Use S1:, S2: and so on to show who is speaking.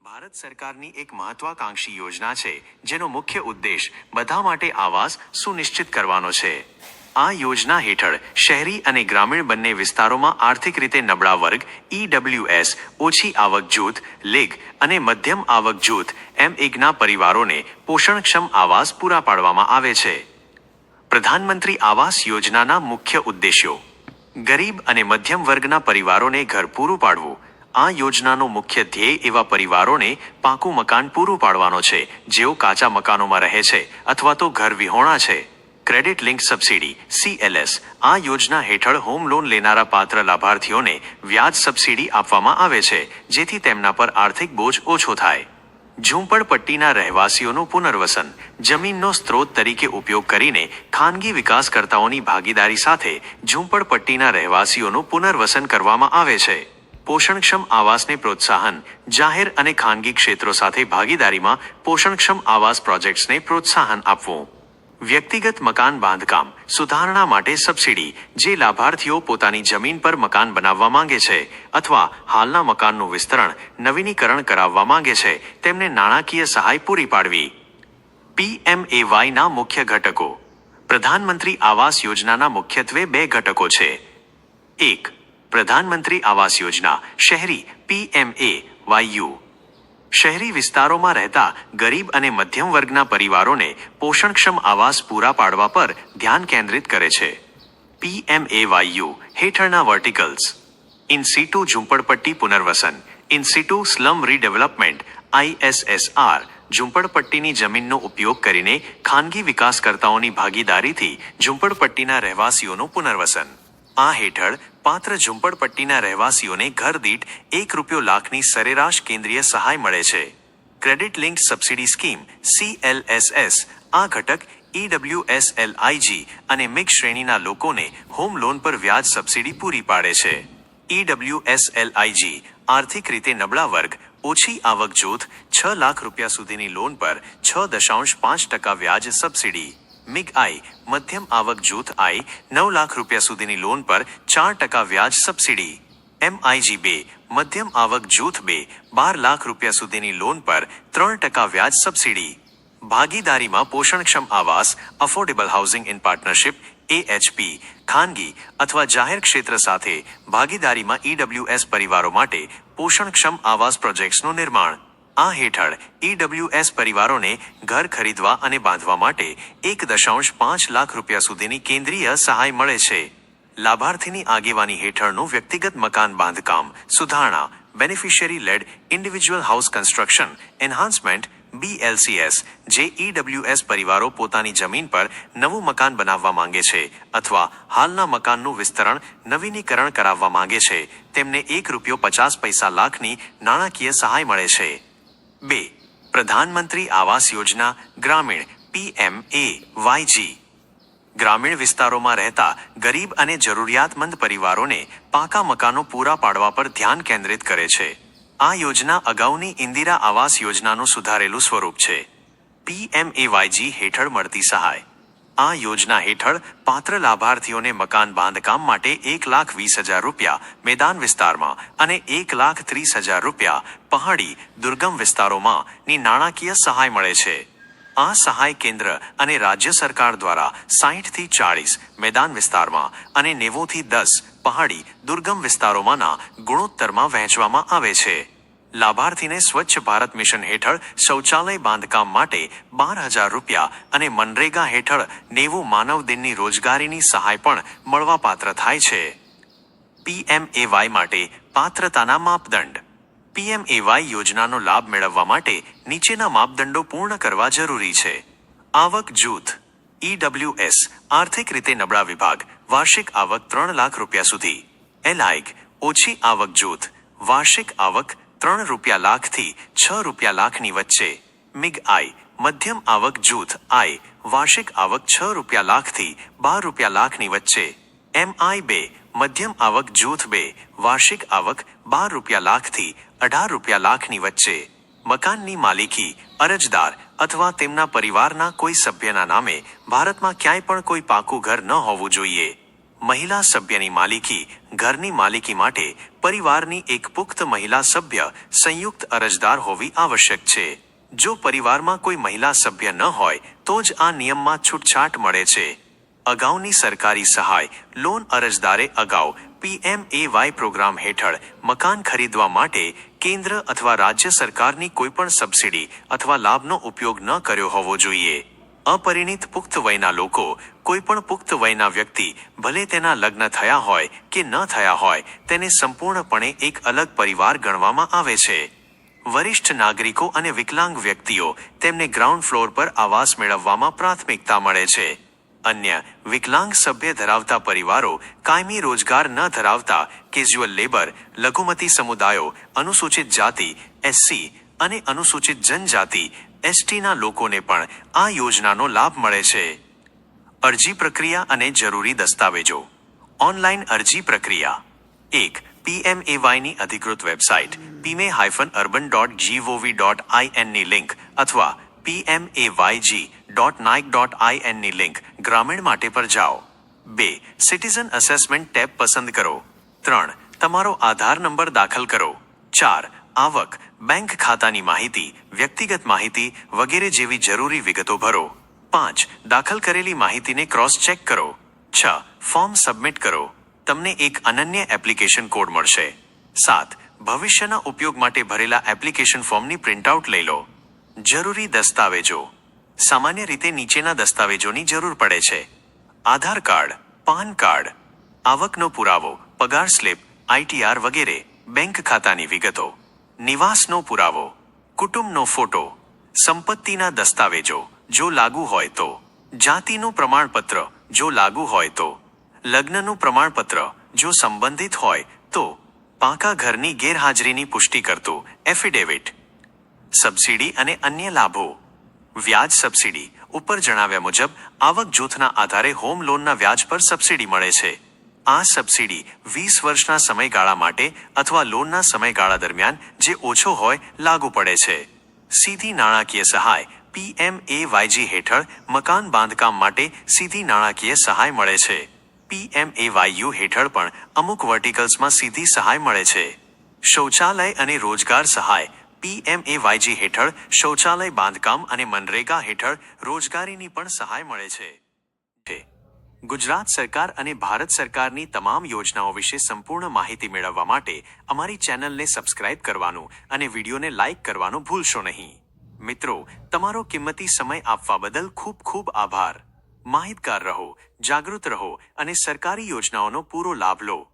S1: ભારત સરકારની એક મહત્વાકાંક્ષી યોજના છે જેનો મુખ્ય ઉદ્દેશ બધા માટે આવાસ સુનિશ્ચિત કરવાનો છે। આ યોજના હેઠળ શહેરી અને ગ્રામીણ બંને વિસ્તારોમાં આર્થિક રીતે નબળા વર્ગ EWS, ઓછી આવક જૂથ લેગ અને મધ્યમ આવક જૂથ MEGના પરિવારોને પોષણક્ષમ આવાસ પૂરા પાડવામાં આવે છે। પ્રધાનમંત્રી આવાસ યોજનાના મુખ્ય ઉદ્દેશ્યો: ગરીબ અને મધ્યમ વર્ગના પરિવારોને ઘર પૂરું પાડવું। આ યોજનાનો મુખ્ય ધ્યેય એવા પરિવારોને પાકું મકાન પૂરું પાડવાનો છે જેઓ કાચા મકાનોમાં રહે છે અથવા તો ઘર વિહોણા છે। ક્રેડિટ લિંક સબસિડી CLS: આ યોજના હેઠળ હોમ લોન લેનારા પાત્ર લાભાર્થીઓને વ્યાજ સબસિડી આપવામાં આવે છે જેથી તેમના પર આર્થિક બોજ ઓછો થાય। ઝૂંપડપટ્ટીના રહેવાસીઓનું પુનર્વસન: જમીનનો સ્ત્રોત તરીકે ઉપયોગ કરીને ખાનગી વિકાસકર્તાઓની ભાગીદારી સાથે ઝૂંપડપટ્ટીના રહેવાસીઓનું પુનર્વસન કરવામાં આવે છે। પોષણક્ષમ આવાસને પ્રોત્સાહન: જાહેર અને ખાનગી ક્ષેત્રો સાથે ભાગીદારીમાં પોષણક્ષમ આવાસ પ્રોજેક્ટ્સને પ્રોત્સાહન આપવું। વ્યક્તિગત મકાન બાંધકામ સુધારણા માટે સબસિડી: જે લાભાર્થીઓ પોતાની જમીન પર મકાન બનાવવા માંગે છે અથવા હાલના મકાનનું વિસ્તરણ નવીનીકરણ કરાવવા માંગે છે તેમને નાણાકીય સહાય પૂરી પાડવી। PMAYના મુખ્ય ઘટકો: પ્રધાનમંત્રી આવાસ યોજનાના મુખ્યત્વે બે ઘટકો છે। 1. પ્રધાનમંત્રી આવાસ યોજના શહેરી PMAYU શહેરી વિસ્તારોમાં રહેતા ગરીબ અને મધ્યમ વર્ગના પરિવારોને પોષણક્ષમ આવાસ પૂરા પાડવા પર ધ્યાન કેન્દ્રિત કરે છે। PMAYU હેઠળના વર્ટિકલ્સ: ઇન સિટુ ઝૂંપડપટ્ટી પુનર્વસન, ઇન સિટુ સ્લમ રીડેવલપમેન્ટ ISSR ઝૂંપડપટ્ટીની જમીનનો ઉપયોગ કરીને ખાનગી વિકાસકર્તાઓની ભાગીદારીથી ઝૂંપડપટ્ટીના રહેવાસીઓનું પુનર્વસન। આ હેઠળ પાત્ર ઝૂંપડપટ્ટીના રહેવાસીઓને ઘર દીઠ ₹1 સરેરાશ કેન્દ્રીય સહાય મળે છે। Credit linked subsidy scheme CLSS આ ઘટક EWS, LIG અને MIG શ્રેણીના લોકોને હોમ લોન પર વ્યાજ સબસિડી પૂરી પાડે છે। EWS, LIG આર્થિક રીતે નબળા વર્ગ ઓછી આવક જૂથ ₹6 લાખ સુધીની લોન પર 6.5% વ્યાજ સબસિડી। MIG-I મધ્યમ આવક જૂથ I 9 લાખ સુધીની લોન પર 4% વ્યાજ સબસિડી। MIG-2 મધ્યમ આવક જૂથ 12 લાખ સુધીની લોન પર 3% વ્યાજ સબસિડી। ભાગીદારીમાં પોષણક્ષમ આવાસ affordable housing in partnership AHP ખાનગી અથવા જાહેર ક્ષેત્ર સાથે ભાગીદારીમાં EWS પરિવારો માટે પોષણક્ષમ આવાસ પ્રોજેક્ટ્સનું નિર્માણ। આ હેઠળ EWS પરિવારોને ઘર ખરીદવા અને બાંધવા માટે 1.5 લાખ સુધીની કેન્દ્રીય સહાય મળે છે। લાભાર્થીની આગેવાની હેઠળનું વ્યક્તિગત મકાન બાંધકામ સુધારણા beneficiary lead individual house construction enhancement BLCS જે EWS પરિવારો પોતાની જમીન પર નવું મકાન બનાવવા માંગે છે અથવા હાલના મકાનનું વિસ્તરણ નવીનીકરણ કરાવવા માંગે છે તેમને ₹1.50 લાખની નાણાકીય સહાય મળે છે। 2. પ્રધાનમંત્રી આવાસ યોજના ગ્રામીણ PMAYG ગ્રામીણ વિસ્તારોમાં રહેતા ગરીબ અને જરૂરિયાતમંદ પરિવારોને પાકા મકાનો પૂરા પાડવા પર ધ્યાન કેન્દ્રિત કરે છે। આ યોજના અગાઉની ઇન્દિરા આવાસ યોજનાનું સુધારેલું સ્વરૂપ છે। PMAYG હેઠળ મળતી સહાય: આ યોજના હેઠળ પાત્ર લાભાર્થીઓને મકાન બાંધકામ માટે ₹1,20,000 મેદાન વિસ્તારમાં અને ₹1,30,000 પહાડી દુર્ગમ વિસ્તારોમાં ની નાણાકીય સહાય મળે છે। આ સહાય કેન્દ્ર અને રાજ્ય સરકાર દ્વારા 60 થી 40 મેદાન વિસ્તારમાં અને 90 થી 10 પહાડી દુર્ગમ વિસ્તારોમાંના ગુણોત્તરમાં વહેંચવામાં આવે છે। લાભાર્થીને સ્વચ્છ ભારત મિશન હેઠળ શૌચાલય બાંધકામ માટે ₹12,000 અને મનરેગા હેઠળ 90 માનવ દિનની રોજગારીની સહાય પણ મળવાપાત્ર થાય છે। PMAY માટે પાત્રતાના માપદંડ: PMAY યોજનાનો લાભ મેળવવા માટે નીચેના માપદંડો પૂર્ણ કરવા જરૂરી છે: આવક જૂથ EWS આર્થિક રીતે નબળા વિભાગ વાર્ષિક આવક ₹3 લાખ સુધી। LIG ઓછી આવક જૂથ વાર્ષિક આવક ₹3 લાખથી ₹6 લાખની વચ્ચે। MIG-I મધ્યમ આવક જૂથ I વાર્ષિક આવક ₹6 લાખથી ₹12 લાખની વચ્ચે। MI-2 મધ્યમ આવક જૂથ 2 વાર્ષિક આવક ₹12 લાખથી ₹18 લાખની વચ્ચે। મકાનની માલિકી અરજદાર અથવા તેમના પરિવારના કોઈ સભ્યના નામે ભારતમાં ક્યાંય પણ કોઈ પાકું ઘર ન હોવું જોઈએ। મહિલા સભ્યની માલિકી ઘરની માલિકી માટે પરિવારની એક પુખ્ત મહિલા સભ્ય સંયુક્ત અરજદાર હોવી આવશ્યક છે. જો પરિવારમાં કોઈ મહિલા સભ્ય ન હોય તો જ આ નિયમમાં છૂટછાટ મળે છે. અગાઉની સરકારી સહાય લોન અરજદારે અગાઉ PMAY પ્રોગ્રામ હેઠળ મકાન ખરીદવા માટે કેન્દ્ર અથવા રાજ્ય સરકારની કોઈપણ સબસિડી અથવા લાભનો ઉપયોગ ન કર્યો હોવો જોઈએ. અપરિણિત પુખ્ત વયના લોકો કોઈપણ પુખ્ત વયના વ્યક્તિ ભલે તેના લગ્ન થયા હોય કે ન થયા હોય તેને સંપૂર્ણપણે એક અલગ પરિવાર ગણવામાં આવે છે. વરિષ્ઠ નાગરિકો અને વિકલાંગ વ્યક્તિઓ તેમને ગ્રાઉન્ડ ફ્લોર પર આવાસ મેળવવામાં પ્રાથમિકતા મળે છે. અન્ય વિકલાંગ સભ્ય ધરાવતા પરિવારો કાયમી રોજગાર ન ધરાવતા કેઝ્યુઅલ લેબર, લઘુમતી સમુદાયો, અનુસૂચિત જાતિ SC અને અનુસૂચિત જનજાતિ STના લોકોને પણ આ યોજનાનો લાભ મળે છે. અરજી પ્રક્રિયા અને જરૂરી દસ્તાવેજો. ઓનલાઈન અરજી પ્રક્રિયા. 1. PMAYની અધિકૃત વેબસાઇટ pime-urban.gov.in ની લિંક અથવા pmayg.nic.in ની લિંક ગ્રામીણ માટે પર જાઓ. 2. સિટીઝન અસેસમેન્ટ ટેબ પસંદ કરો. 3. તમારો આધાર નંબર દાખલ કરો. 4. આવક, બેંક ખાતાની માહિતી, વ્યક્તિગત માહિતી વગેરે જેવી જરૂરી વિગતો ભરો. 5. દાખલ કરેલી માહિતીને ક્રોસ ચેક કરો. 6. ફોર્મ સબમિટ કરો. તમને એક અનન્ય એપ્લિકેશન કોડ મળશે. 7. ભવિષ્યના ઉપયોગ માટે ભરેલા એપ્લિકેશન ફોર્મની પ્રિન્ટઆઉટ લઈ લો. જરૂરી દસ્તાવેજો. સામાન્ય રીતે નીચેના દસ્તાવેજોની જરૂર પડે છે: આધાર કાર્ડ, પાન કાર્ડ, આવકનો પુરાવો, પગાર સ્લિપ, ITR વગેરે, બેંક ખાતાની વિગતો, નિવાસનો પુરાવો, કુટુંબનો ફોટો, સંપત્તિના દસ્તાવેજો જો લાગુ હોય તો, જાતિનું પ્રમાણપત્ર જો લાગુ હોય તો, લગ્નનું પ્રમાણપત્ર જો સંબંધિત હોય તો, પાકા ઘરની ગેરહાજરીની પુષ્ટિ કરતું એફિડેવિટ. સબસિડી અને અન્ય લાભો. વ્યાજ સબસિડી. ઉપર જણાવ્યા મુજબ આવક જૂથના આધારે હોમ લોનના વ્યાજ પર સબસિડી મળે છે. આ સબસિડી 20 વર્ષના સમયગાળા માટે અથવા લોનના સમયગાળા દરમિયાન જે ઓછો હોય લાગુ પડે છે. સીધી નાણાકીય સહાય. PMAYG હેઠળ મકાન બાંધકામ માટે સીધી નાણાકીય સહાય મળે છે. PMAYU હેઠળ પણ અમુક વર્ટિકલ્સમાં સીધી સહાય મળે છે. શૌચાલય અને રોજગાર સહાય. PMAYG હેઠળ શૌચાલય બાંધકામ અને મનરેગા હેઠળ રોજગારીની પણ સહાય મળે છે. ગુજરાત સરકાર અને ભારત સરકારની તમામ યોજનાઓ વિશે સંપૂર્ણ માહિતી મેળવવા માટે અમારી ચેનલને સબસ્ક્રાઇબ કરવાનું અને વિડીયોને લાઇક કરવાનું ભૂલશો નહીં. મિત્રો, તમારો કિંમતી સમય આપવા બદલ ખૂબ ખૂબ આભાર. માહિતગાર રહો, જાગૃત રહો અને સરકારી યોજનાઓનો પૂરો લાભ લો.